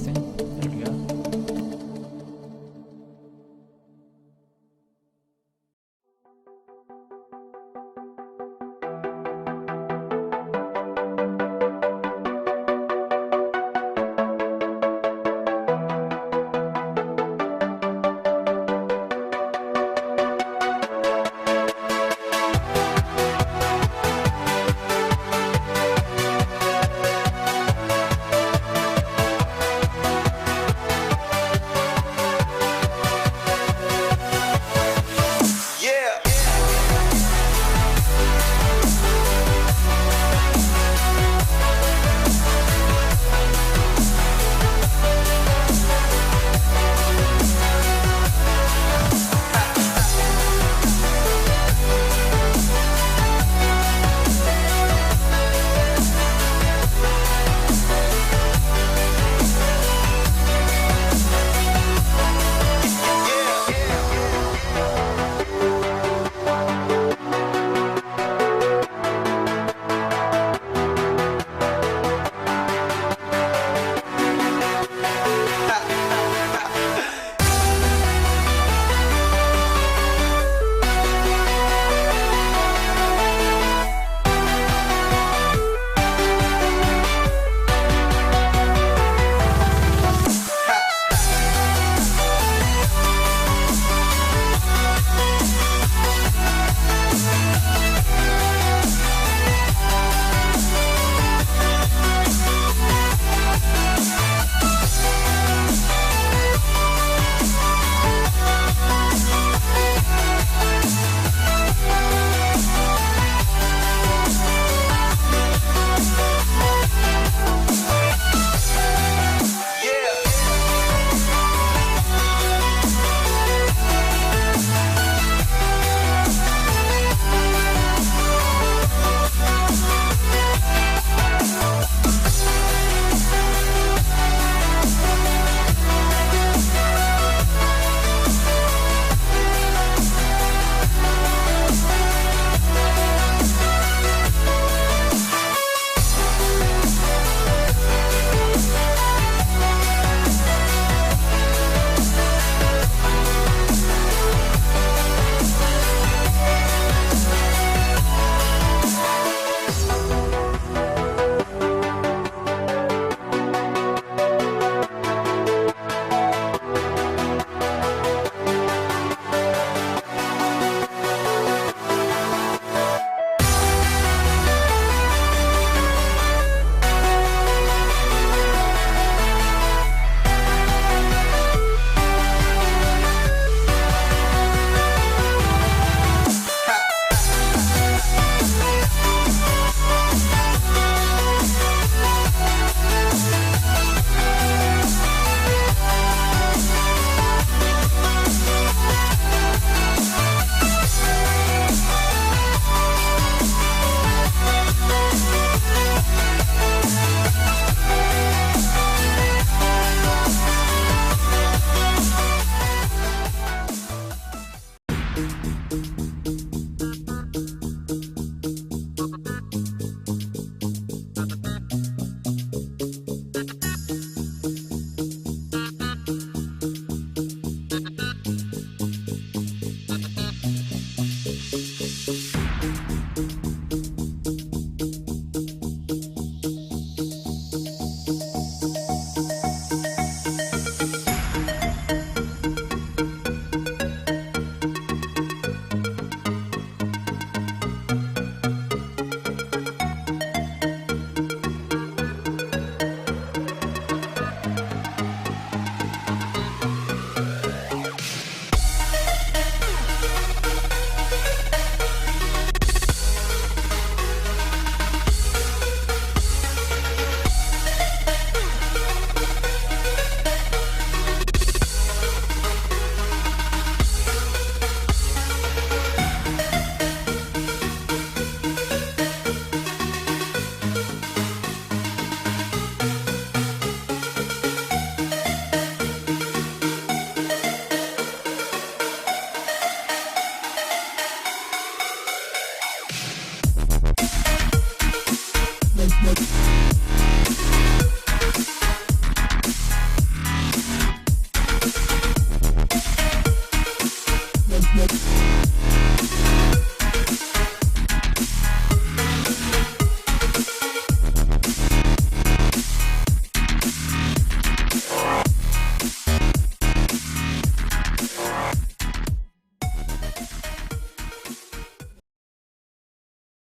interesting. There we go.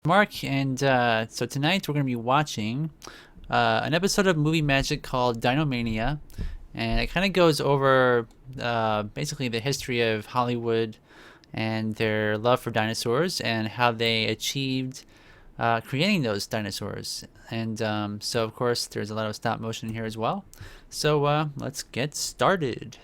Mark, and so tonight we're going to be watching an episode of Movie Magic called Dinomania, and it kind of goes over basically the history of Hollywood and their love for dinosaurs and how they achieved creating those dinosaurs. And so, of course, there's a lot of stop motion here as well. So let's get started.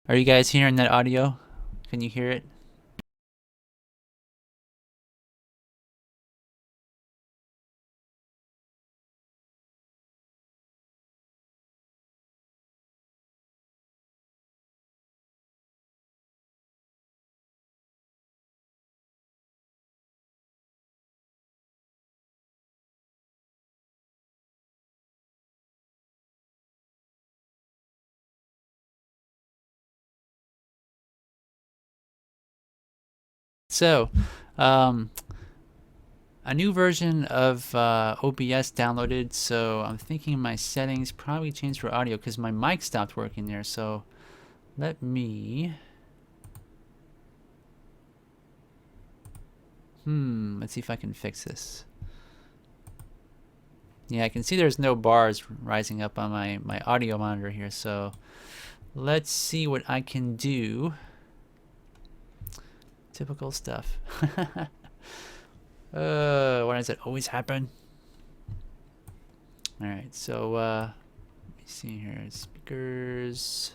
Are you guys hearing that audio? Can you hear it? So, um, a new version of OBS downloaded, so I'm thinking my settings probably changed for audio because my mic stopped working there. So let me... let's see if I can fix this. Yeah, I can see there's no bars rising up on my audio monitor here, so let's see what I can do. Typical stuff. Why does it always happen? Alright, so let me see here. Speakers.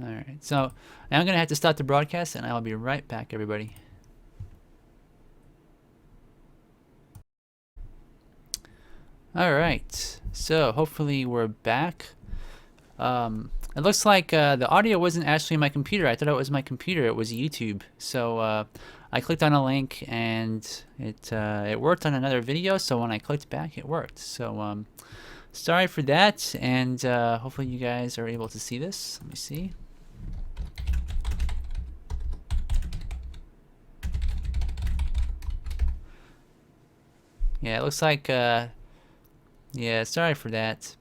Alright, so I'm going to have to stop the broadcast and I'll be right back, everybody. Alright, so hopefully we're back. It looks like the audio wasn't actually my computer. I thought it was my computer. It was YouTube. So I clicked on a link and it worked on another video. So when I clicked back, it worked. So sorry for that, and hopefully you guys are able to see this. Let me see. Yeah, it looks like yeah, sorry for that.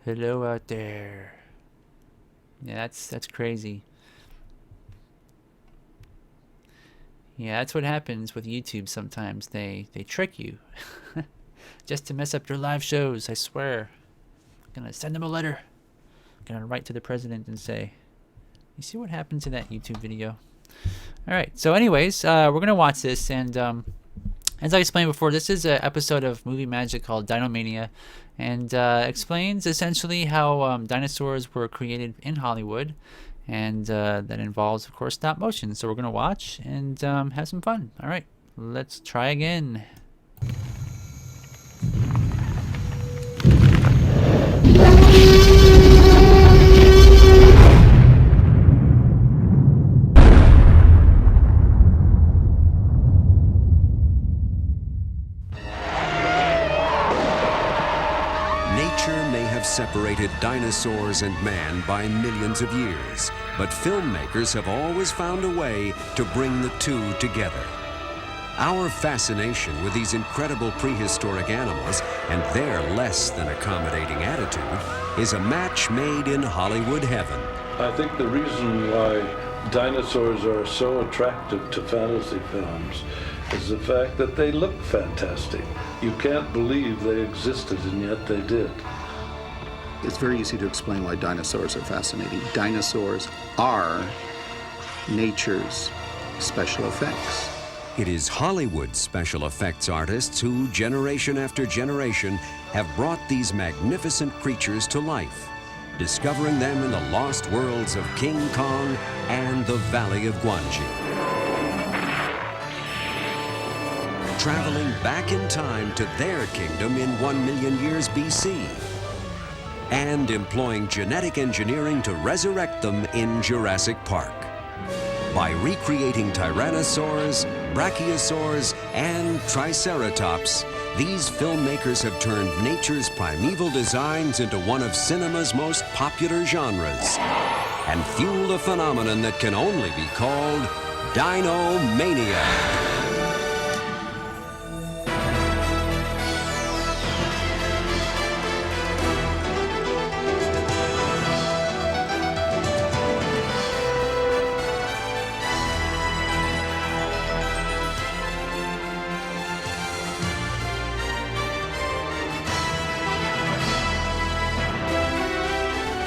Hello out there. Yeah, that's crazy. Yeah, that's what happens with YouTube sometimes. They trick you. Just to mess up your live shows, I swear. I'm gonna send them a letter. I'm gonna write to the president and say, you see what happened to that YouTube video? Alright, so anyways, we're gonna watch this, and as I explained before, this is an episode of Movie Magic called Dinomania, and explains essentially how dinosaurs were created in Hollywood, and that involves, of course, stop motion. So we're going to watch and have some fun. All right, let's try again. Separated dinosaurs and man by millions of years, but filmmakers have always found a way to bring the two together. Our fascination with these incredible prehistoric animals and their less than accommodating attitude is a match made in Hollywood heaven. I think the reason why dinosaurs are so attractive to fantasy films is the fact that they look fantastic. You can't believe they existed, and yet they did. It's very easy to explain why dinosaurs are fascinating. Dinosaurs are nature's special effects. It is Hollywood special effects artists who, generation after generation, have brought these magnificent creatures to life, discovering them in the lost worlds of King Kong and the Valley of Guanji. Traveling back in time to their kingdom in 1 million years BC. And employing genetic engineering to resurrect them in Jurrasic Park. By recreating tyrannosaurs, brachiosaurs, and triceratops, these filmmakers have turned nature's primeval designs into one of cinema's most popular genres. and fueled a phenomenon that can only be called Dinomania.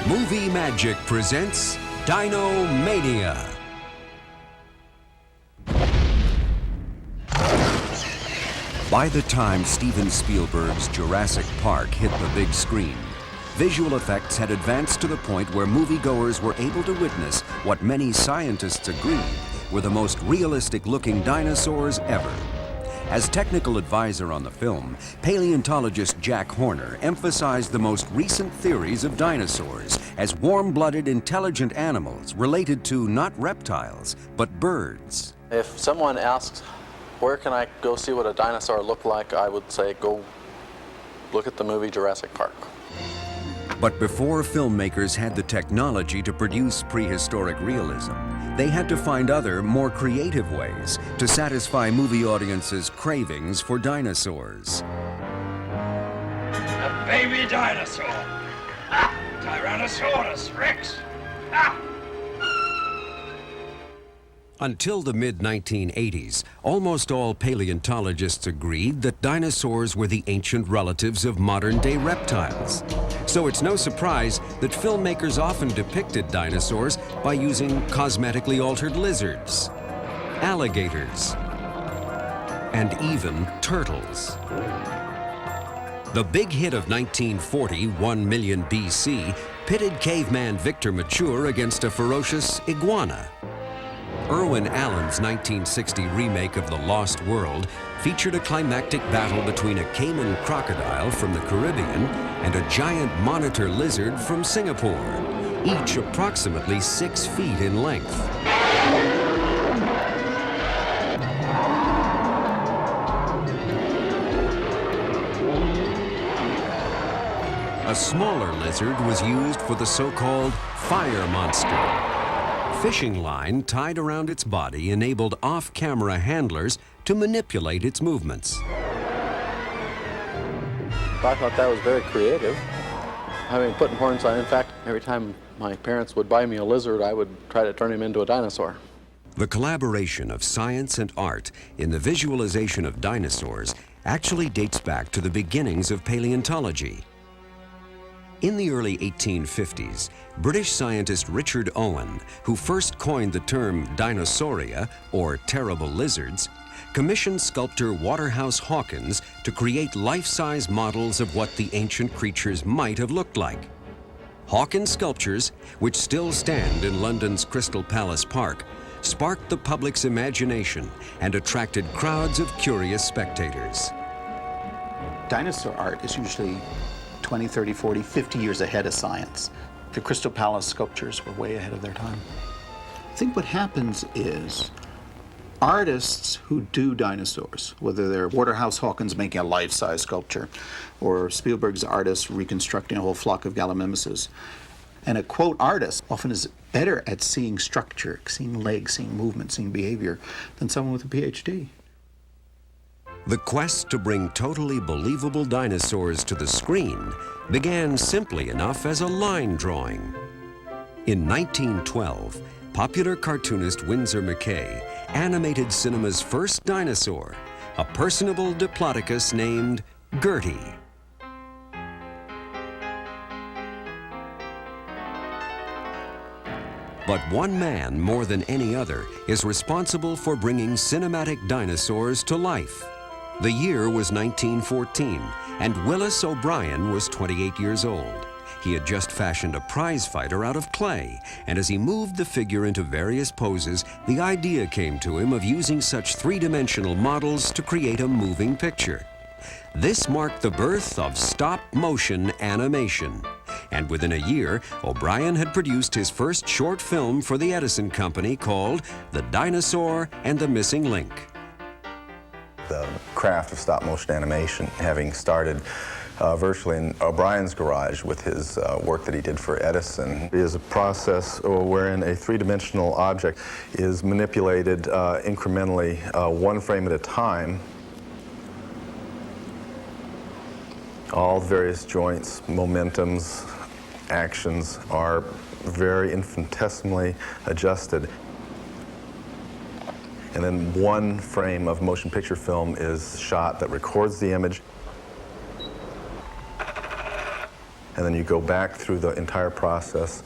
Movie Magic presents Dinomania. By the time Steven Spielberg's Jurassic Park hit the big screen, visual effects had advanced to the point where moviegoers were able to witness what many scientists agreed were the most realistic-looking dinosaurs ever. As technical advisor on the film, paleontologist Jack Horner emphasized the most recent theories of dinosaurs as warm-blooded, intelligent animals related to not reptiles, but birds. If someone asks, where can I go see what a dinosaur looked like, I would say, go look at the movie Jurassic Park. But before filmmakers had the technology to produce prehistoric realism, they had to find other, more creative ways to satisfy movie audiences' cravings for dinosaurs. A baby dinosaur. Ah, Tyrannosaurus Rex. Ah. Until the mid-1980s, almost all paleontologists agreed that dinosaurs were the ancient relatives of modern-day reptiles. So it's no surprise that filmmakers often depicted dinosaurs by using cosmetically altered lizards, alligators, and even turtles. The big hit of 1940, 1 million BC, pitted caveman Victor Mature against a ferocious iguana. Irwin Allen's 1960 remake of The Lost World featured a climactic battle between a caiman crocodile from the Caribbean and a giant monitor lizard from Singapore, each approximately 6 feet in length. A smaller lizard was used for the so-called fire monster. Fishing line tied around its body enabled off-camera handlers to manipulate its movements. I thought that was very creative. Having putting horns on, in fact, every time my parents would buy me a lizard, I would try to turn him into a dinosaur. The collaboration of science and art in the visualization of dinosaurs actually dates back to the beginnings of paleontology. In the early 1850s, British scientist Richard Owen, who first coined the term dinosauria, or terrible lizards, commissioned sculptor Waterhouse Hawkins to create life-size models of what the ancient creatures might have looked like. Hawkins' sculptures, which still stand in London's Crystal Palace Park, sparked the public's imagination and attracted crowds of curious spectators. Dinosaur art is usually 20, 30, 40, 50 years ahead of science. The Crystal Palace sculptures were way ahead of their time. I think what happens is artists who do dinosaurs, whether they're Waterhouse Hawkins making a life-size sculpture or Spielberg's artists reconstructing a whole flock of gallimimuses, and a quote artist often is better at seeing structure, seeing legs, seeing movement, seeing behavior than someone with a PhD. The quest to bring totally believable dinosaurs to the screen began simply enough as a line drawing. In 1912, popular cartoonist Winsor McCay animated cinema's first dinosaur, a personable Diplodocus named Gertie. But one man, more than any other, is responsible for bringing cinematic dinosaurs to life. The year was 1914, and Willis O'Brien was 28 years old. He had just fashioned a prize fighter out of clay, and as he moved the figure into various poses, the idea came to him of using such three-dimensional models to create a moving picture. This marked the birth of stop-motion animation. And within a year, O'Brien had produced his first short film for the Edison Company called The Dinosaur and the Missing Link. the craft of stop-motion animation, having started virtually in O'Brien's garage with his work that he did for Edison. It is a process wherein a three-dimensional object is manipulated incrementally, one frame at a time. All the various joints, momentums, actions are very infinitesimally adjusted. And then one frame of motion picture film is shot that records the image. And then you go back through the entire process,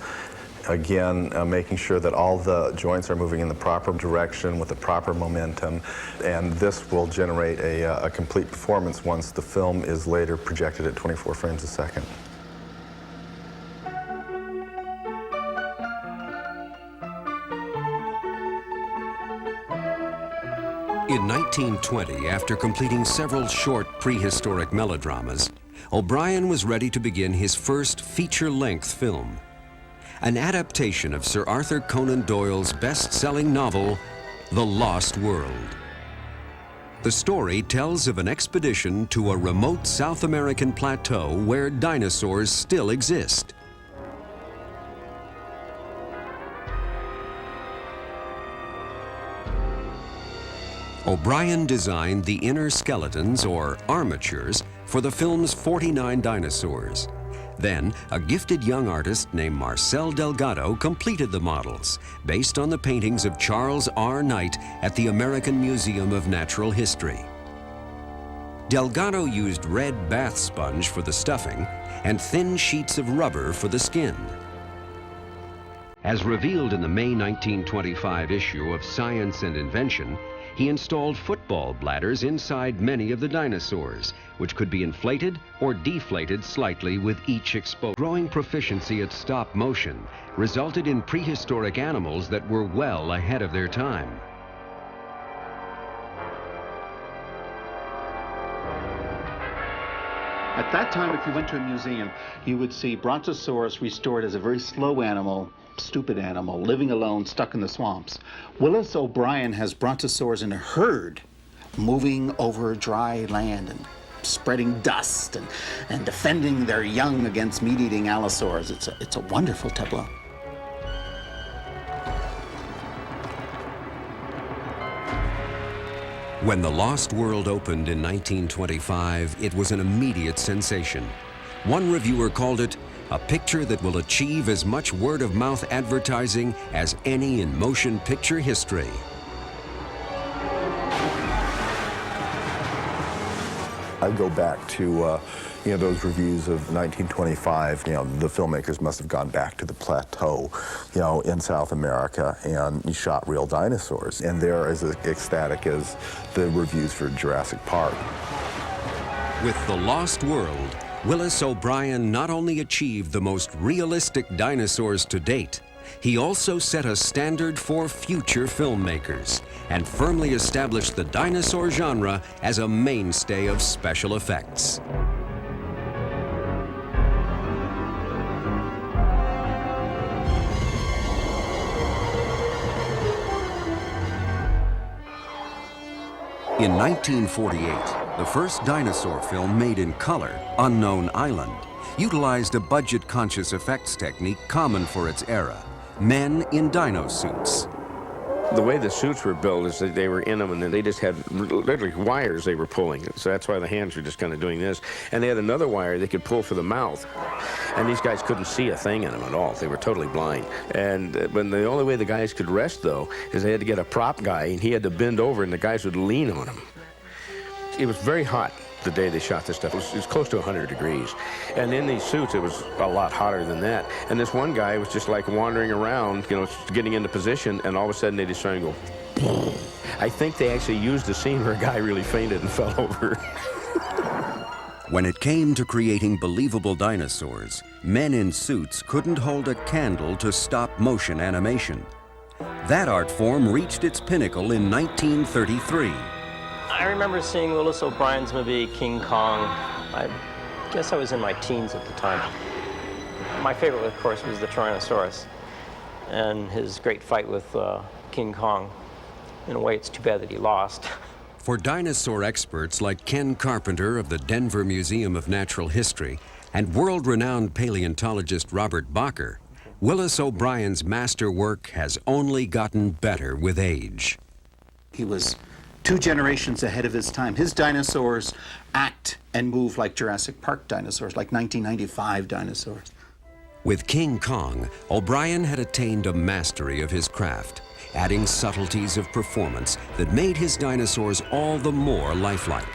again, making sure that all the joints are moving in the proper direction with the proper momentum. And this will generate a complete performance once the film is later projected at 24 frames a second. In 1920, after completing several short prehistoric melodramas, O'Brien was ready to begin his first feature-length film, an adaptation of Sir Arthur Conan Doyle's best-selling novel, The Lost World. The story tells of an expedition to a remote South American plateau where dinosaurs still exist. O'Brien designed the inner skeletons, or armatures, for the film's 49 dinosaurs. Then, a gifted young artist named Marcel Delgado completed the models, based on the paintings of Charles R. Knight at the American Museum of Natural History. Delgado used red bath sponge for the stuffing and thin sheets of rubber for the skin. As revealed in the May 1925 issue of Science and Invention, he installed football bladders inside many of the dinosaurs, which could be inflated or deflated slightly with each exposure. Growing proficiency at stop motion resulted in prehistoric animals that were well ahead of their time. At that time, if you went to a museum, you would see Brontosaurus restored as a very slow animal, stupid animal, living alone, stuck in the swamps. Willis O'Brien has Brontosaurs in a herd, moving over dry land and spreading dust and defending their young against meat-eating allosaurs. It's a wonderful tableau. When The Lost World opened in 1925, it was an immediate sensation. One reviewer called it a picture that will achieve as much word-of-mouth advertising as any in motion picture history. I go back to those reviews of 1925. The filmmakers must have gone back to the plateau, in South America, and shot real dinosaurs. And they're as ecstatic as the reviews for Jurassic Park. With The Lost World, Willis O'Brien not only achieved the most realistic dinosaurs to date, he also set a standard for future filmmakers and firmly established the dinosaur genre as a mainstay of special effects. In 1948, the first dinosaur film made in color, Unknown Island, utilized a budget-conscious effects technique common for its era: men in dino suits. The way the suits were built is that they were in them, and then they just had literally wires they were pulling. So that's why the hands were just kind of doing this. And they had another wire they could pull for the mouth. And these guys couldn't see a thing in them at all. They were totally blind. And when the only way the guys could rest, though, is they had to get a prop guy, and he had to bend over, and the guys would lean on him. It was very hot the day they shot this stuff. It was close to 100 degrees. And in these suits, it was a lot hotter than that. And this one guy was just like wandering around, getting into position, and all of a sudden they just started to go. I think they actually used a scene where a guy really fainted and fell over. When it came to creating believable dinosaurs, men in suits couldn't hold a candle to stop-motion animation. That art form reached its pinnacle in 1933. I remember seeing Willis O'Brien's movie, King Kong. I guess I was in my teens at the time. My favorite, of course, was the Tyrannosaurus and his great fight with King Kong. In a way, it's too bad that he lost. For dinosaur experts like Ken Carpenter of the Denver Museum of Natural History and world-renowned paleontologist Robert Bacher, Willis O'Brien's masterwork has only gotten better with age. He was 2 generations ahead of his time. His dinosaurs act and move like Jurassic Park dinosaurs, like 1995 dinosaurs. With King Kong, O'Brien had attained a mastery of his craft, adding subtleties of performance that made his dinosaurs all the more lifelike.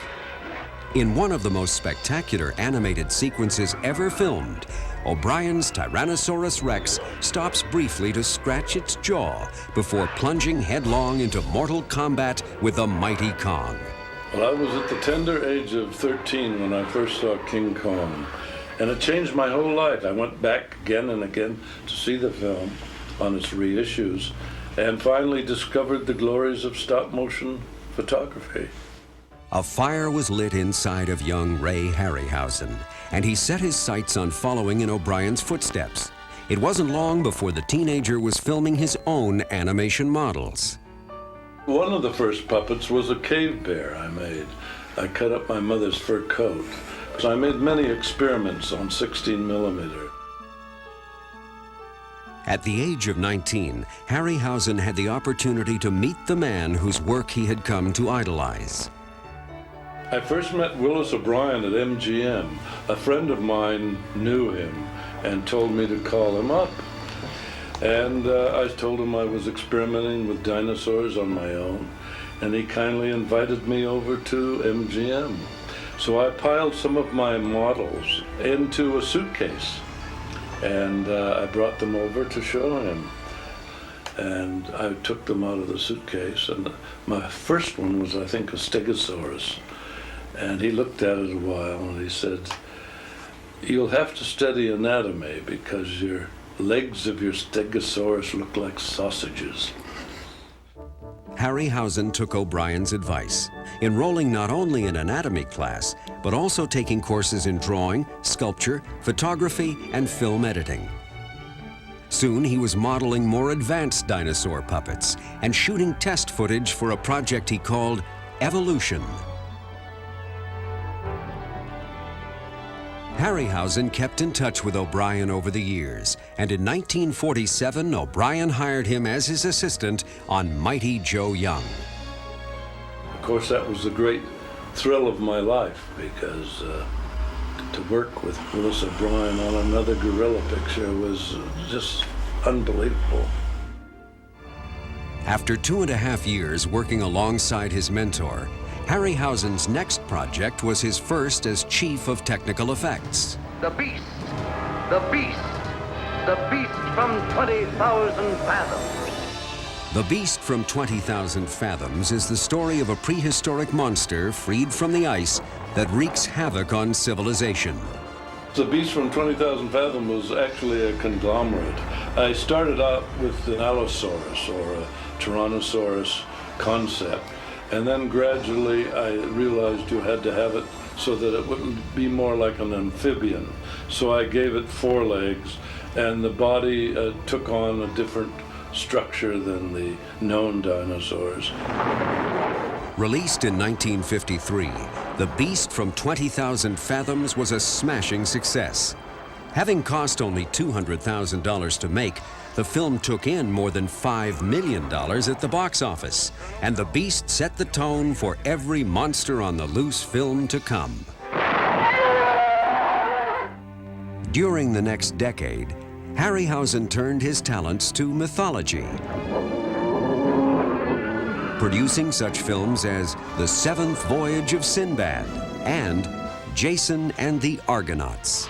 In one of the most spectacular animated sequences ever filmed, O'Brien's Tyrannosaurus Rex stops briefly to scratch its jaw before plunging headlong into mortal combat with the mighty Kong. Well, I was at the tender age of 13 when I first saw King Kong, and it changed my whole life. I went back again and again to see the film on its reissues, and finally discovered the glories of stop-motion photography. A fire was lit inside of young Ray Harryhausen, and he set his sights on following in O'Brien's footsteps. It wasn't long before the teenager was filming his own animation models. One of the first puppets was a cave bear I made. I cut up my mother's fur coat. So I made many experiments on 16 millimeter. At the age of 19, Harryhausen had the opportunity to meet the man whose work he had come to idolize. I first met Willis O'Brien at MGM. A friend of mine knew him and told me to call him up. And I told him I was experimenting with dinosaurs on my own, and he kindly invited me over to MGM. So I piled some of my models into a suitcase, and I brought them over to show him. And I took them out of the suitcase, and my first one was, I think, a Stegosaurus. And he looked at it a while, and he said, "You'll have to study anatomy because your legs of your Stegosaurus look like sausages." Harryhausen took O'Brien's advice, enrolling not only in anatomy class, but also taking courses in drawing, sculpture, photography, and film editing. Soon he was modeling more advanced dinosaur puppets and shooting test footage for a project he called Evolution. Harryhausen kept in touch with O'Brien over the years, and in 1947, O'Brien hired him as his assistant on Mighty Joe Young. Of course, that was the great thrill of my life, because to work with Willis O'Brien on another gorilla picture was just unbelievable. After 2.5 years working alongside his mentor, Harryhausen's next project was his first as Chief of Technical Effects. The beast, the beast, the beast from 20,000 fathoms. The Beast from 20,000 Fathoms is the story of a prehistoric monster freed from the ice that wreaks havoc on civilization. The Beast from 20,000 Fathoms was actually a conglomerate. I started out with an Allosaurus or a Tyrannosaurus concept. And then gradually I realized you had to have it so that it wouldn't be more like an amphibian. So I gave it 4 legs, and the body took on a different structure than the known dinosaurs. Released in 1953, The Beast from 20,000 Fathoms was a smashing success. Having cost only $200,000 to make, the film took in more than $5 million at the box office, and The Beast set the tone for every Monster on the Loose film to come. During the next decade, Harryhausen turned his talents to mythology, producing such films as The Seventh Voyage of Sinbad and Jason and the Argonauts.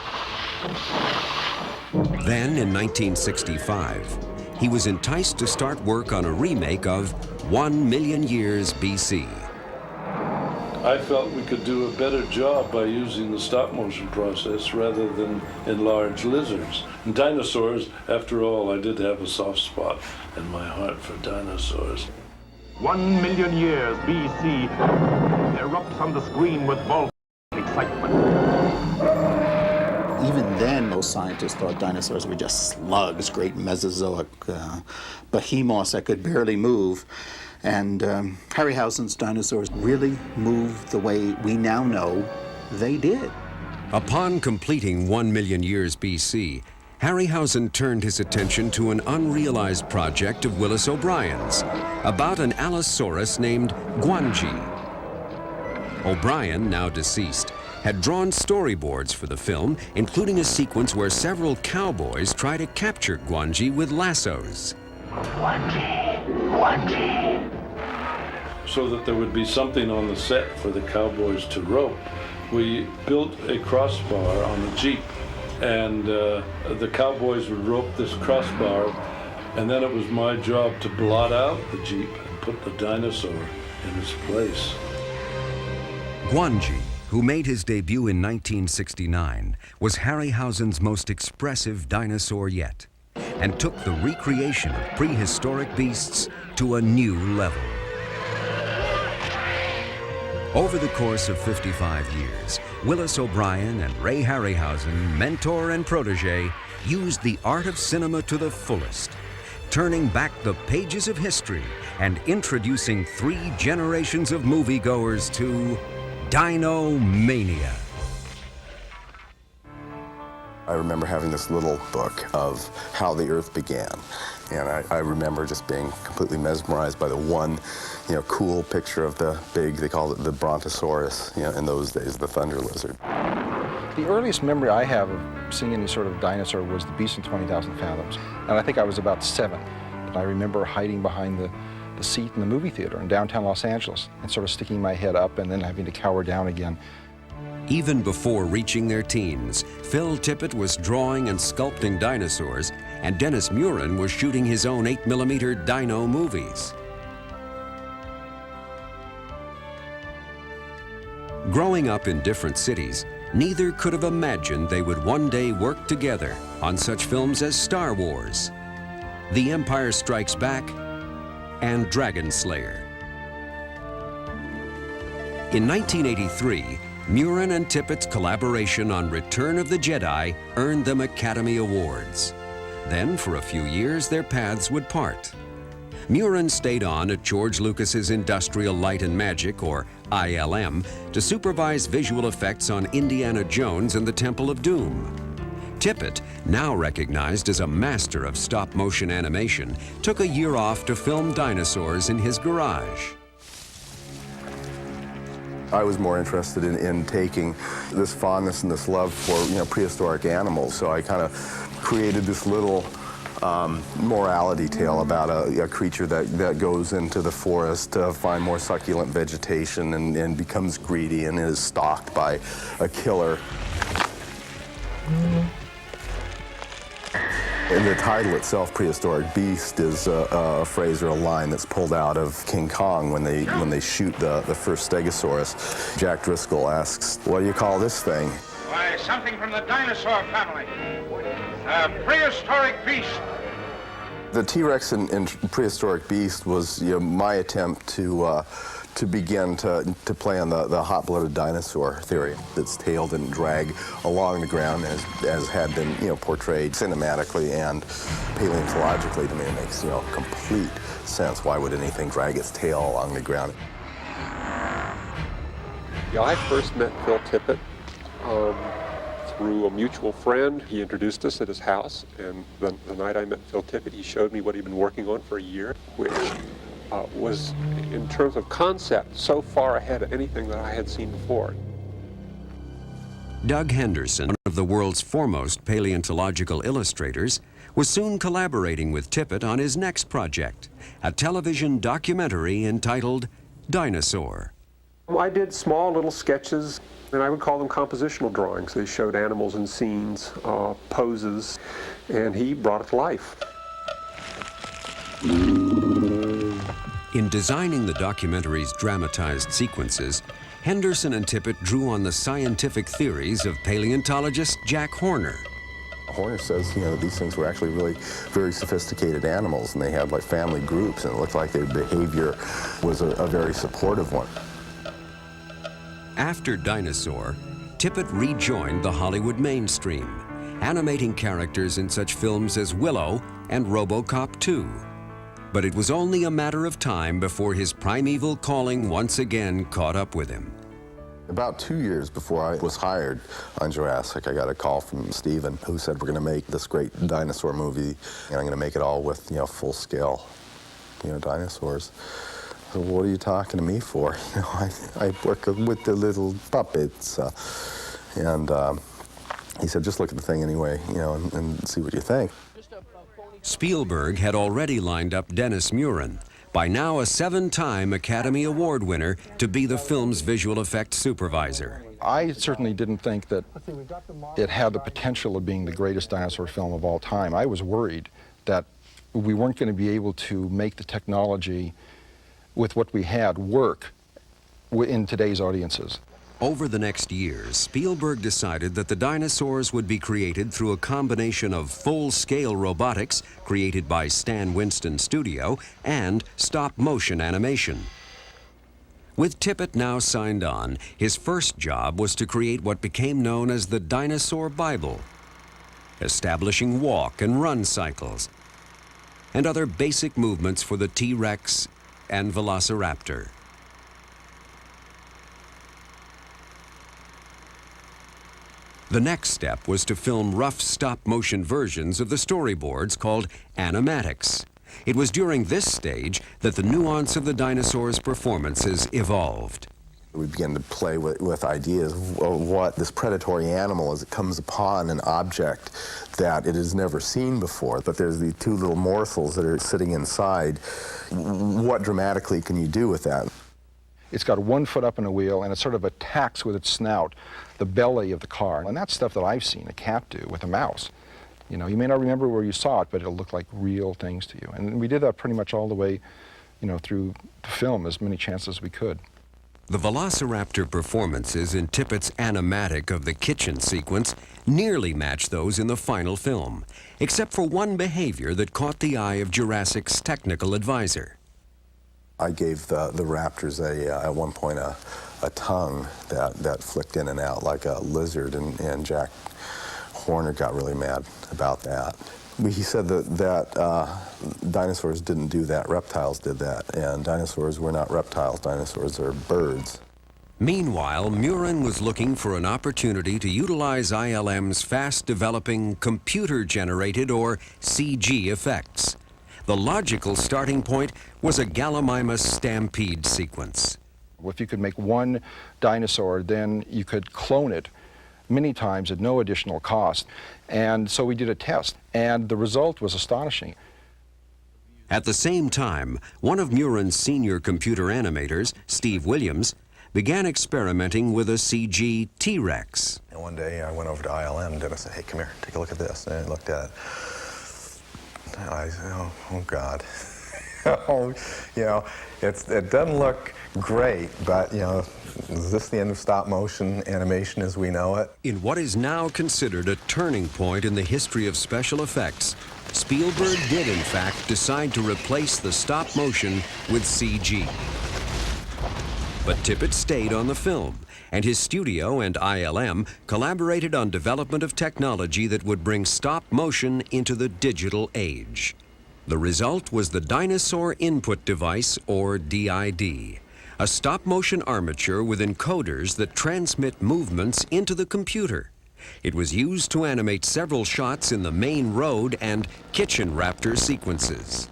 Then, in 1965, he was enticed to start work on a remake of 1 Million Years BC. I felt we could do a better job by using the stop-motion process rather than enlarge lizards. And dinosaurs, after all, I did have a soft spot in my heart for dinosaurs. 1 million years BC erupts on the screen with volcanic excitement. Even then, most scientists thought dinosaurs were just slugs, great Mesozoic behemoths that could barely move. And Harryhausen's dinosaurs really moved the way we now know they did. Upon completing 1 million years BC, Harryhausen turned his attention to an unrealized project of Willis O'Brien's about an Allosaurus named Guanji. O'Brien, now deceased, had drawn storyboards for the film, including a sequence where several cowboys try to capture Guanji with lassos. Guanji, Guanji. So that there would be something on the set for the cowboys to rope, we built a crossbar on the Jeep, and the cowboys would rope this crossbar, and then it was my job to blot out the Jeep and put the dinosaur in its place. Guanji, who made his debut in 1969, was Harryhausen's most expressive dinosaur yet, and took the recreation of prehistoric beasts to a new level. Over the course of 55 years, Willis O'Brien and Ray Harryhausen, mentor and protege, used the art of cinema to the fullest, turning back the pages of history and introducing 3 generations of moviegoers to Dinomania. I remember having this little book of how the Earth began. And I remember just being completely mesmerized by the one, cool picture of the big, they called it the Brontosaurus, in those days, the thunder lizard. The earliest memory I have of seeing any sort of dinosaur was the Beast in 20,000 Fathoms. And I think I was about 7. And I remember hiding behind the seat in the movie theater in downtown Los Angeles and sort of sticking my head up and then having to cower down again. Even before reaching their teens, Phil Tippett was drawing and sculpting dinosaurs, and Dennis Muren was shooting his own 8mm dino movies. Growing up in different cities, neither could have imagined they would one day work together on such films as Star Wars, The Empire Strikes Back, and Dragon Slayer. In 1983, Muren and Tippett's collaboration on Return of the Jedi earned them Academy Awards. Then, for a few years, their paths would part. Muren stayed on at George Lucas's Industrial Light and Magic, or ILM, to supervise visual effects on Indiana Jones and the Temple of Doom. Tippett, now recognized as a master of stop-motion animation, took a year off to film dinosaurs in his garage. I was more interested in taking this fondness and this love for prehistoric animals. So I kind of created this little morality tale about a creature that goes into the forest to find more succulent vegetation and becomes greedy and is stalked by a killer. And the title itself, Prehistoric Beast, is a phrase or a line that's pulled out of King Kong when they shoot the first Stegosaurus. Jack Driscoll asks, "What do you call this thing?" Why, something from the dinosaur family. A prehistoric beast. The T-Rex in Prehistoric Beast was my attempt to begin to play on the hot-blooded dinosaur theory. Its tail didn't drag along the ground as had been portrayed cinematically and paleontologically. To me, it makes complete sense. Why would anything drag its tail along the ground? Yeah, I first met Phil Tippett through a mutual friend. He introduced us at his house, and the night I met Phil Tippett, he showed me what he'd been working on for a year, which was, in terms of concept, so far ahead of anything that I had seen before. Doug Henderson, one of the world's foremost paleontological illustrators, was soon collaborating with Tippett on his next project, a television documentary entitled Dinosaur. I did small little sketches, and I would call them compositional drawings. They showed animals and scenes, poses, and he brought it to life. In designing the documentary's dramatized sequences, Henderson and Tippett drew on the scientific theories of paleontologist Jack Horner. Horner says, that these things were actually really very sophisticated animals, and they had like family groups, and it looked like their behavior was a very supportive one. After Dinosaur, Tippett rejoined the Hollywood mainstream, animating characters in such films as Willow and RoboCop 2. But it was only a matter of time before his primeval calling once again caught up with him. About 2 years before I was hired on Jurassic, I got a call from Steven, who said, we're going to make this great dinosaur movie, and I'm going to make it all with, full-scale, dinosaurs. So what are you talking to me for? I work with the little puppets. He said, just look at the thing anyway, and see what you think. Spielberg had already lined up Dennis Muren, by now a 7-time Academy Award winner, to be the film's visual effects supervisor. I certainly didn't think that it had the potential of being the greatest dinosaur film of all time. I was worried that we weren't going to be able to make the technology with what we had work in today's audiences. Over the next years, Spielberg decided that the dinosaurs would be created through a combination of full-scale robotics created by Stan Winston Studio and stop-motion animation. With Tippett now signed on, his first job was to create what became known as the Dinosaur Bible, establishing walk and run cycles and other basic movements for the T-Rex and Velociraptor. The next step was to film rough stop-motion versions of the storyboards called animatics. It was during this stage that the nuance of the dinosaurs' performances evolved. We began to play with ideas of what this predatory animal, as it comes upon an object that it has never seen before, but there's the two little morsels that are sitting inside. What dramatically can you do with that? It's got one foot up in a wheel, and it sort of attacks with its snout the belly of the car. And that's stuff that I've seen a cat do with a mouse. You may not remember where you saw it, but it'll look like real things to you. And we did that pretty much all the way, through the film, as many chances as we could. The Velociraptor performances in Tippett's animatic of the kitchen sequence nearly matched those in the final film, except for one behavior that caught the eye of Jurassic's technical advisor. I gave the raptors at one point a tongue that flicked in and out like a lizard, and Jack Horner got really mad about that. He said that dinosaurs didn't do that, reptiles did that, and dinosaurs were not reptiles, dinosaurs are birds. Meanwhile, Muren was looking for an opportunity to utilize ILM's fast-developing computer-generated or CG effects. The logical starting point was a Gallimimus stampede sequence. If you could make one dinosaur, then you could clone it many times at no additional cost. And so we did a test, and the result was astonishing. At the same time, one of Muren's senior computer animators, Steve Williams, began experimenting with a CG T-Rex. And one day I went over to ILM and Dennis said, hey, come here, take a look at this. And I looked at it. I said, oh God. It doesn't look great, but, is this the end of stop-motion animation as we know it? In what is now considered a turning point in the history of special effects, Spielberg did, in fact, decide to replace the stop-motion with CG. But Tippett stayed on the film, and his studio and ILM collaborated on development of technology that would bring stop-motion into the digital age. The result was the Dinosaur Input Device, or DID, a stop-motion armature with encoders that transmit movements into the computer. It was used to animate several shots in the main road and kitchen raptor sequences.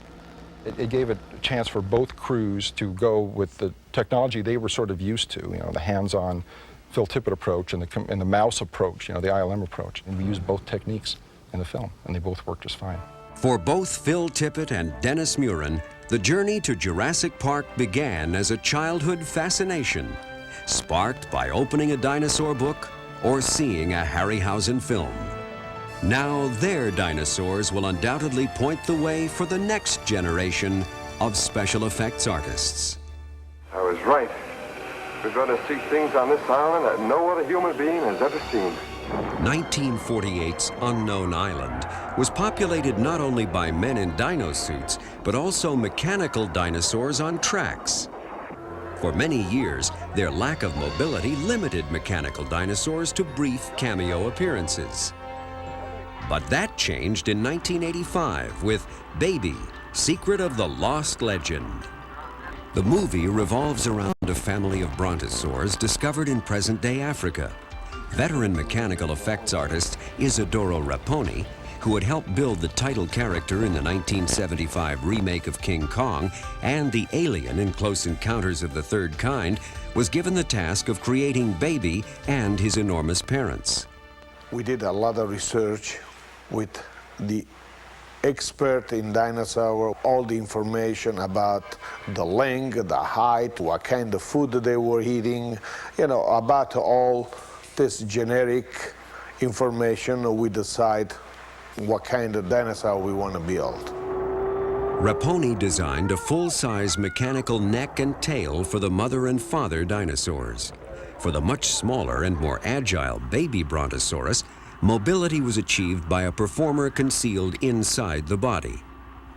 It gave a chance for both crews to go with the technology they were sort of used to, the hands-on Phil Tippett approach and the mouse approach, the ILM approach. And we used both techniques in the film, and they both worked just fine. For both Phil Tippett and Dennis Muren, the journey to Jurassic Park began as a childhood fascination, sparked by opening a dinosaur book or seeing a Harryhausen film. Now their dinosaurs will undoubtedly point the way for the next generation of special effects artists. I was right. We're going to see things on this island that no other human being has ever seen. 1948's Unknown Island was populated not only by men in dino suits, but also mechanical dinosaurs on tracks. For many years, their lack of mobility limited mechanical dinosaurs to brief cameo appearances. But that changed in 1985 with Baby, Secret of the Lost Legend. The movie revolves around a family of brontosaurs discovered in present-day Africa. Veteran mechanical effects artist Isidoro Raponi, who had helped build the title character in the 1975 remake of King Kong and the alien in Close Encounters of the Third Kind, was given the task of creating Baby and his enormous parents. We did a lot of research with the expert in dinosaur, all the information about the length, the height, what kind of food they were eating, about all this generic information, we decide what kind of dinosaur we want to build. Raponi designed a full-size mechanical neck and tail for the mother and father dinosaurs. For the much smaller and more agile baby brontosaurus, mobility was achieved by a performer concealed inside the body.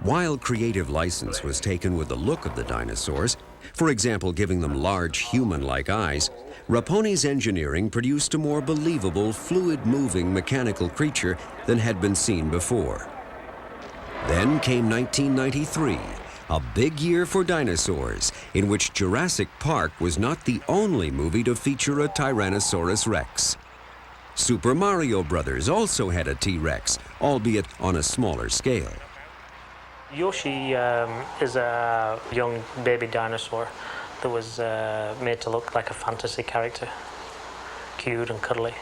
While creative license was taken with the look of the dinosaurs, for example giving them large human-like eyes, Raponi's engineering produced a more believable, fluid-moving mechanical creature than had been seen before. Then came 1993, a big year for dinosaurs, in which Jurrasic Park was not the only movie to feature a Tyrannosaurus Rex. Super Mario Brothers also had a T-Rex, albeit on a smaller scale. Yoshi is a young baby dinosaur that was made to look like a fantasy character, cute and cuddly.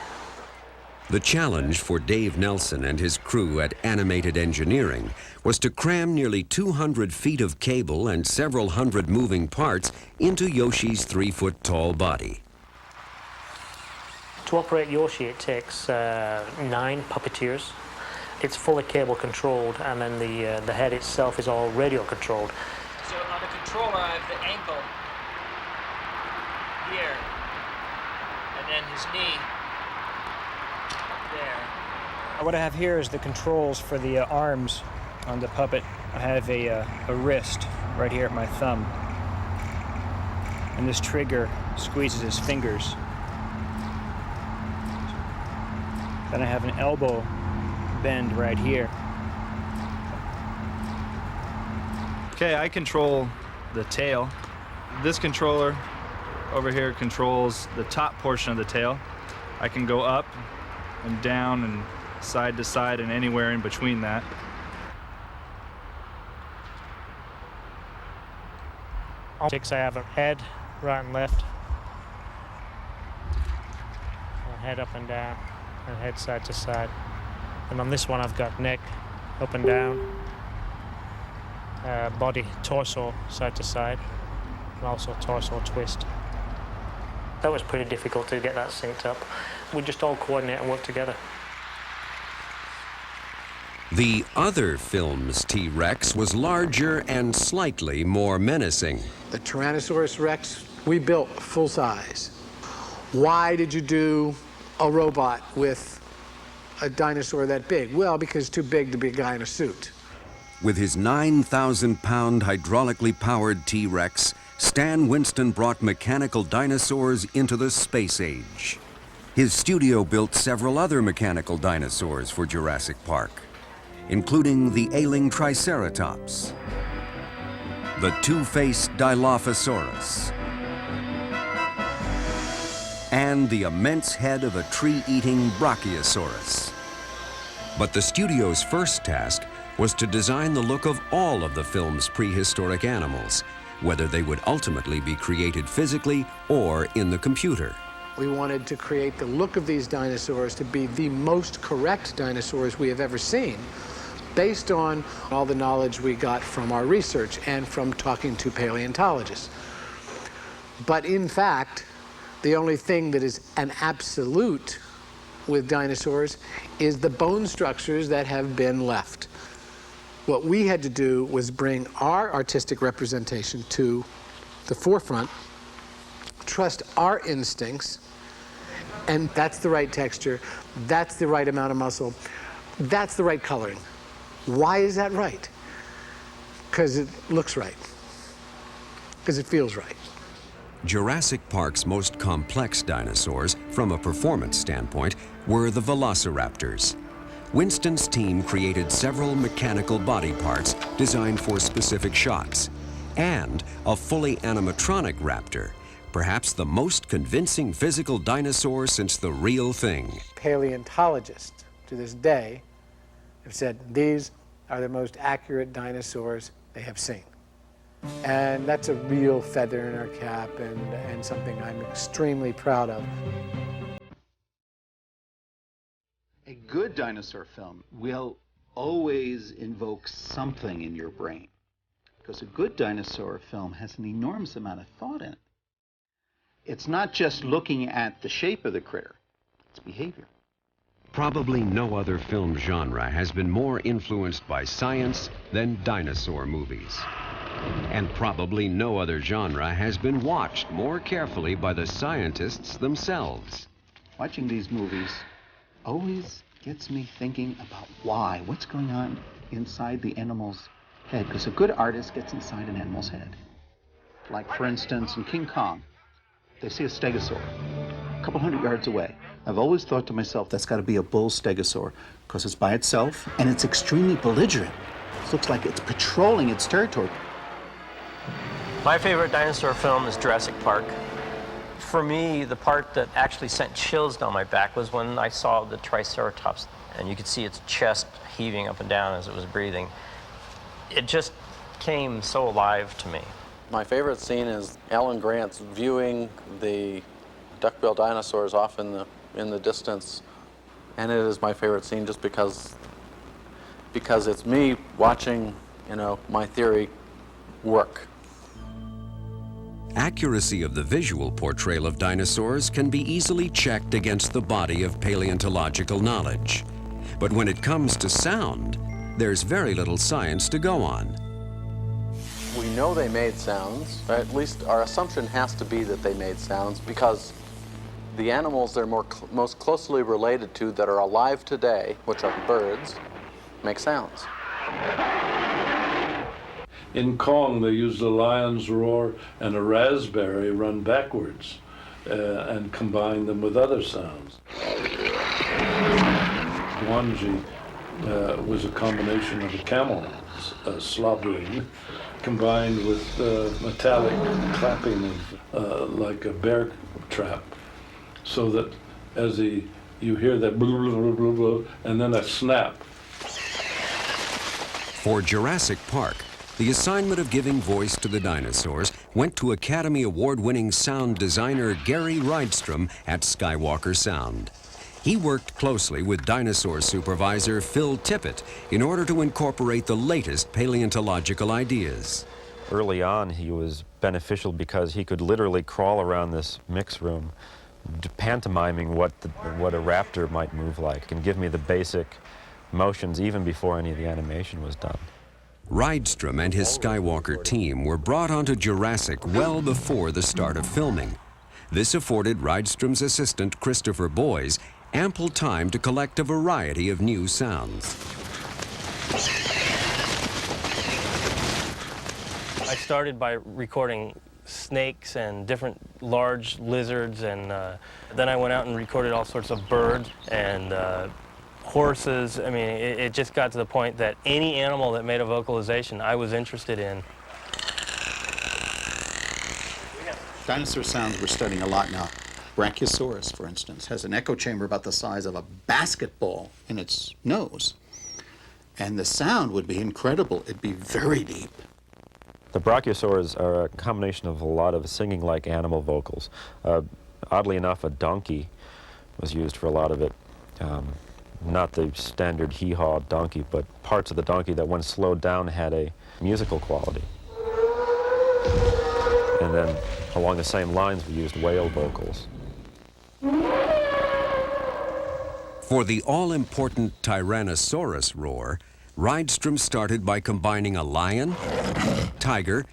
The challenge for Dave Nelson and his crew at Animated Engineering was to cram nearly 200 feet of cable and several hundred moving parts into Yoshi's 3-foot-tall body. To operate Yoshi, it takes 9 puppeteers. It's fully cable controlled, and then the head itself is all radio controlled. So on the controller, I have the ankle here, and then his knee there. What I have here is the controls for the arms on the puppet. I have a wrist right here at my thumb, and this trigger squeezes his fingers. Then I have an elbow bend right here. Okay, I control the tail. This controller over here controls the top portion of the tail. I can go up and down and side to side and anywhere in between that. On 6 I have a head, right and left, and head up and down, and head side to side. And on this one I've got neck up and down, body, torso side to side, and also torso twist. That was pretty difficult to get that synced up. We just all coordinate and work together. The other film's T-Rex was larger and slightly more menacing. The Tyrannosaurus Rex, we built full size. Why did you do a robot with a dinosaur that big? Well, because it's too big to be a guy in a suit. With his 9,000-pound hydraulically powered T-Rex, Stan Winston brought mechanical dinosaurs into the space age. His studio built several other mechanical dinosaurs for Jurassic Park, including the ailing Triceratops, the two-faced Dilophosaurus, and the immense head of a tree-eating Brachiosaurus. But the studio's first task was to design the look of all of the film's prehistoric animals, whether they would ultimately be created physically or in the computer. We wanted to create the look of these dinosaurs to be the most correct dinosaurs we have ever seen, based on all the knowledge we got from our research and from talking to paleontologists. But in fact, the only thing that is an absolute with dinosaurs is the bone structures that have been left. What we had to do was bring our artistic representation to the forefront, trust our instincts, and that's the right texture, that's the right amount of muscle, that's the right coloring. Why is that right? Because it looks right, because it feels right. Jurassic Park's most complex dinosaurs, from a performance standpoint, were the velociraptors. Winston's team created several mechanical body parts designed for specific shots, and a fully animatronic raptor, perhaps the most convincing physical dinosaur since the real thing. Paleontologists to this day have said these are the most accurate dinosaurs they have seen. And that's a real feather in our cap and something I'm extremely proud of. A good dinosaur film will always invoke something in your brain, because a good dinosaur film has an enormous amount of thought in it. It's not just looking at the shape of the critter, it's behavior. Probably no other film genre has been more influenced by science than dinosaur movies. And probably no other genre has been watched more carefully by the scientists themselves. Watching these movies always gets me thinking about why, what's going on inside the animal's head, because a good artist gets inside an animal's head. Like, for instance, in King Kong, they see a stegosaur a couple hundred yards away. I've always thought to myself, that's got to be a bull stegosaur, because it's by itself and it's extremely belligerent. It looks like it's patrolling its territory. My favorite dinosaur film is Jurrasic Park. For me, the part that actually sent chills down my back was when I saw the Triceratops, and you could see its chest heaving up and down as it was breathing. It just came so alive to me. My favorite scene is Alan Grant's viewing the duck-billed dinosaurs off in the distance, and it is my favorite scene just because it's me watching, my theory work. Accuracy of the visual portrayal of dinosaurs can be easily checked against the body of paleontological knowledge. But when it comes to sound, there's very little science to go on. We know they made sounds, or at least our assumption has to be that they made sounds, because the animals they're most closely related to that are alive today, which are birds, make sounds. In Kong, they used a lion's roar and a raspberry run backwards and combined them with other sounds. Wanji was a combination of a camel slobbering combined with metallic clapping of, like a bear trap, so that as you hear that blah, blah, blah, blah, blah, and then a snap. For Jurassic Park, the assignment of giving voice to the dinosaurs went to Academy Award-winning sound designer Gary Rydstrom at Skywalker Sound. He worked closely with dinosaur supervisor Phil Tippett in order to incorporate the latest paleontological ideas. Early on, he was beneficial because he could literally crawl around this mix room, pantomiming what a raptor might move like, and give me the basic motions even before any of the animation was done. Rydstrom and his Skywalker team were brought onto Jurassic well before the start of filming. This afforded Rydstrom's assistant, Christopher Boyes, ample time to collect a variety of new sounds. I started by recording snakes and different large lizards, and then I went out and recorded all sorts of birds and horses. I mean, it just got to the point that any animal that made a vocalization I was interested in. Dinosaur sounds we're studying a lot now. Brachiosaurus, for instance, has an echo chamber about the size of a basketball in its nose. And the sound would be incredible. It'd be very deep. The brachiosaurs are a combination of a lot of singing-like animal vocals. Oddly enough, a donkey was used for a lot of it. Not the standard hee-haw donkey, but parts of the donkey that when slowed down had a musical quality. And then along the same lines we used whale vocals. For the all-important Tyrannosaurus roar, Rydstrom started by combining a lion, tiger,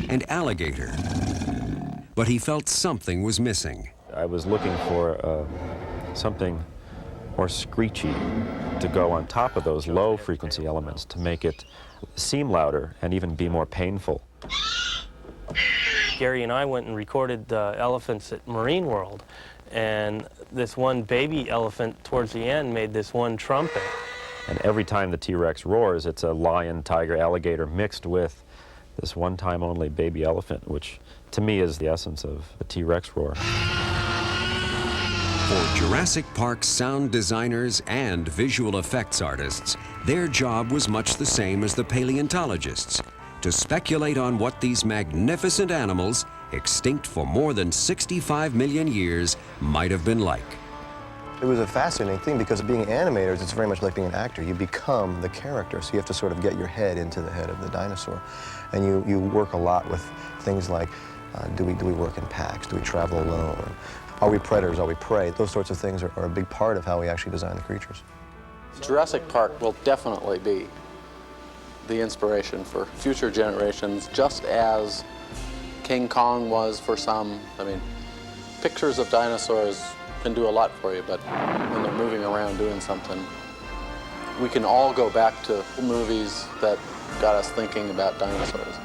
and alligator. But he felt something was missing. I was looking for something more screechy to go on top of those low frequency elements to make it seem louder and even be more painful. Gary and I went and recorded the elephants at Marine World, and this one baby elephant towards the end made this one trumpet. And every time the T-Rex roars, it's a lion, tiger, alligator mixed with this one-time only baby elephant, which to me is the essence of a T-Rex roar. For Jurassic Park sound designers and visual effects artists, their job was much the same as the paleontologists, to speculate on what these magnificent animals, extinct for more than 65 million years, might have been like. It was a fascinating thing because being animators, it's very much like being an actor. You become the character, so you have to sort of get your head into the head of the dinosaur. And you work a lot with things like, do we work in packs? Do we travel alone? Are we predators? Are we prey? Those sorts of things are a big part of how we actually design the creatures. Jurassic Park will definitely be the inspiration for future generations, just as King Kong was for some. I mean, pictures of dinosaurs can do a lot for you, but when they're moving around doing something, we can all go back to movies that got us thinking about dinosaurs.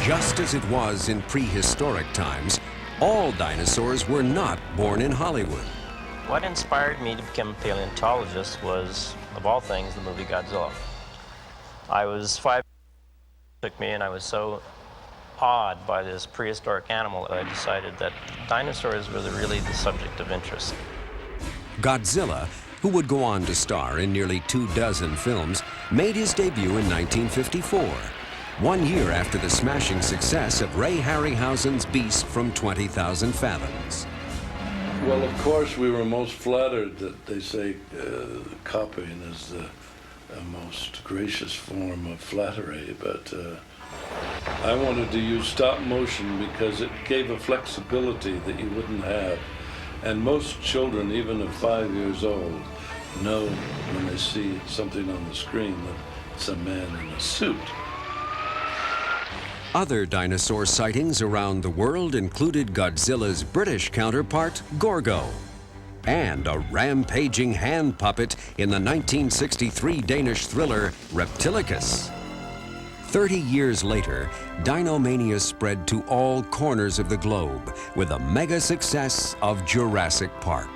Just as it was in prehistoric times, all dinosaurs were not born in Hollywood. What inspired me to become a paleontologist was, of all things, the movie Godzilla. I was 5, took me, and I was so awed by this prehistoric animal that I decided that dinosaurs were really the subject of interest. Godzilla, who would go on to star in nearly 24 films, made his debut in 1954. 1 year after the smashing success of Ray Harryhausen's Beast from 20,000 Fathoms. Well, of course, we were most flattered that they say copying is the most gracious form of flattery, but I wanted to use stop motion because it gave a flexibility that you wouldn't have. And most children, even at 5 years old, know when they see something on the screen that it's a man in a suit. Other dinosaur sightings around the world included Godzilla's British counterpart, Gorgo, and a rampaging hand puppet in the 1963 Danish thriller, Reptilicus. 30 years later, Dinomania spread to all corners of the globe with the mega success of Jurassic Park.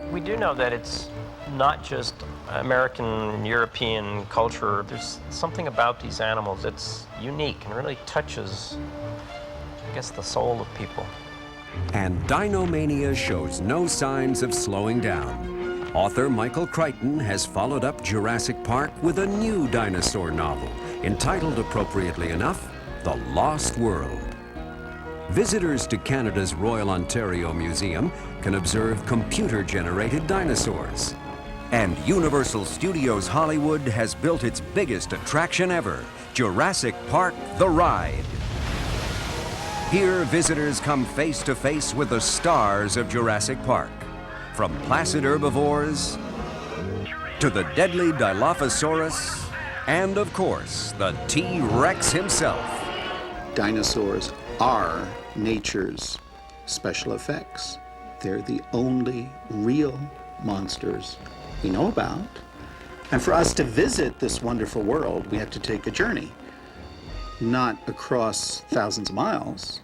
We do know that it's not just American, European culture. There's something about these animals that's unique and really touches, I guess, the soul of people. And Dinomania shows no signs of slowing down. Author Michael Crichton has followed up Jurassic Park with a new dinosaur novel, entitled appropriately enough, The Lost World. Visitors to Canada's Royal Ontario Museum can observe computer-generated dinosaurs. And Universal Studios Hollywood has built its biggest attraction ever, Jurassic Park: The Ride. Here, visitors come face to face with the stars of Jurassic Park, from placid herbivores to the deadly Dilophosaurus, and of course, the T-Rex himself. Dinosaurs are nature's special effects. They're the only real monsters we know about. And for us to visit this wonderful world, we have to take a journey. Not across thousands of miles,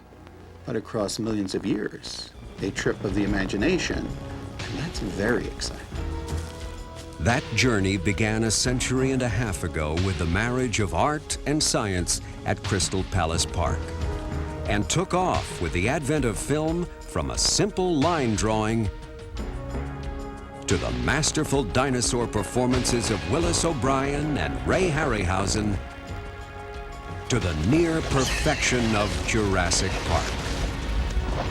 but across millions of years. A trip of the imagination, and that's very exciting. That journey began a century and a half ago with the marriage of art and science at Crystal Palace Park, and took off with the advent of film from a simple line drawing to the masterful dinosaur performances of Willis O'Brien and Ray Harryhausen, to the near perfection of Jurassic Park.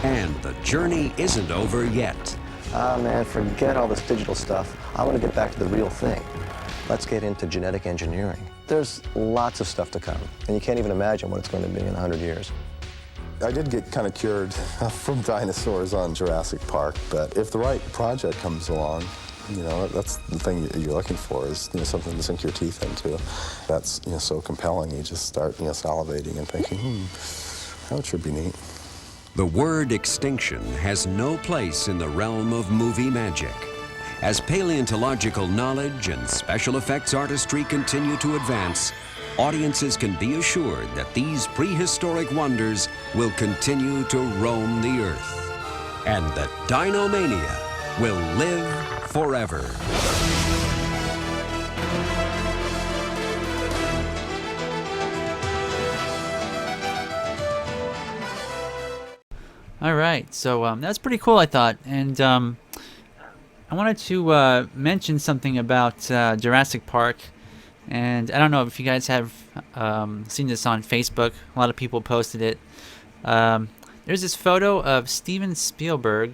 And the journey isn't over yet. Man, forget all this digital stuff. I want to get back to the real thing. Let's get into genetic engineering. There's lots of stuff to come, and you can't even imagine what it's going to be in 100 years. I did get kind of cured from dinosaurs on Jurassic Park, but if the right project comes along, you know, that's the thing you're looking for, is, you know, something to sink your teeth into. That's, you know, so compelling, you just start, you know, salivating and thinking, that should be neat. The word extinction has no place in the realm of movie magic. As paleontological knowledge and special effects artistry continue to advance, audiences can be assured that these prehistoric wonders will continue to roam the earth, and that Dinomania will live forever. All right, so that's pretty cool, I thought, and I wanted to mention something about Jurassic Park, and I don't know if you guys have seen this on Facebook. A lot of people posted it. There's this photo of Steven Spielberg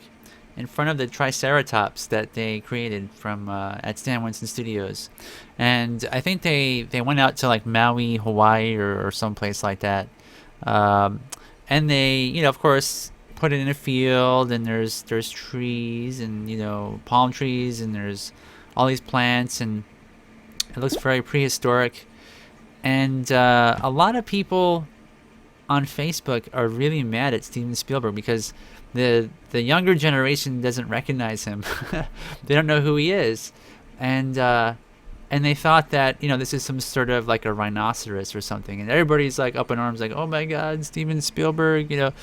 in front of the Triceratops that they created from at Stan Winston Studios, and I think they went out to like Maui, Hawaii, or someplace like that, and they, you know, of course, put it in a field, and there's trees, and, you know, palm trees, and there's all these plants, and it looks very prehistoric. And a lot of people on Facebook are really mad at Steven Spielberg because the younger generation doesn't recognize him. They don't know who he is, and they thought that, you know, this is some sort of like a rhinoceros or something, and everybody's like up in arms, like, oh my God, Steven Spielberg, you know.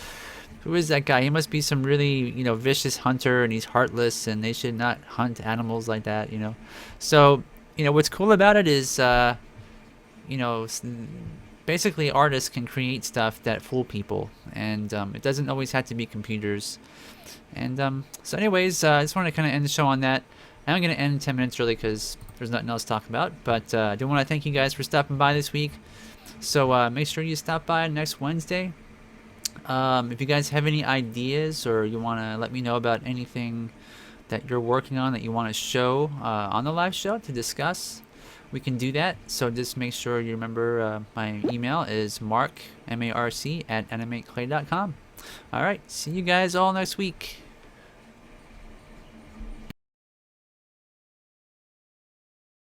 Who is that guy? He must be some really, you know, vicious hunter, and he's heartless, and they should not hunt animals like that, you know. So, you know, what's cool about it is, you know, basically artists can create stuff that fool people, and it doesn't always have to be computers. And so anyways, I just want to kind of end the show on that. I'm going to end 10 minutes early because there's nothing else to talk about, but I do want to thank you guys for stopping by this week. So make sure you stop by next Wednesday. If you guys have any ideas, or you want to let me know about anything that you're working on that you want to show on the live show to discuss, we can do that. So just make sure you remember my email is marc, M-A-R-C, @animateclay.com. All right, see you guys all next week.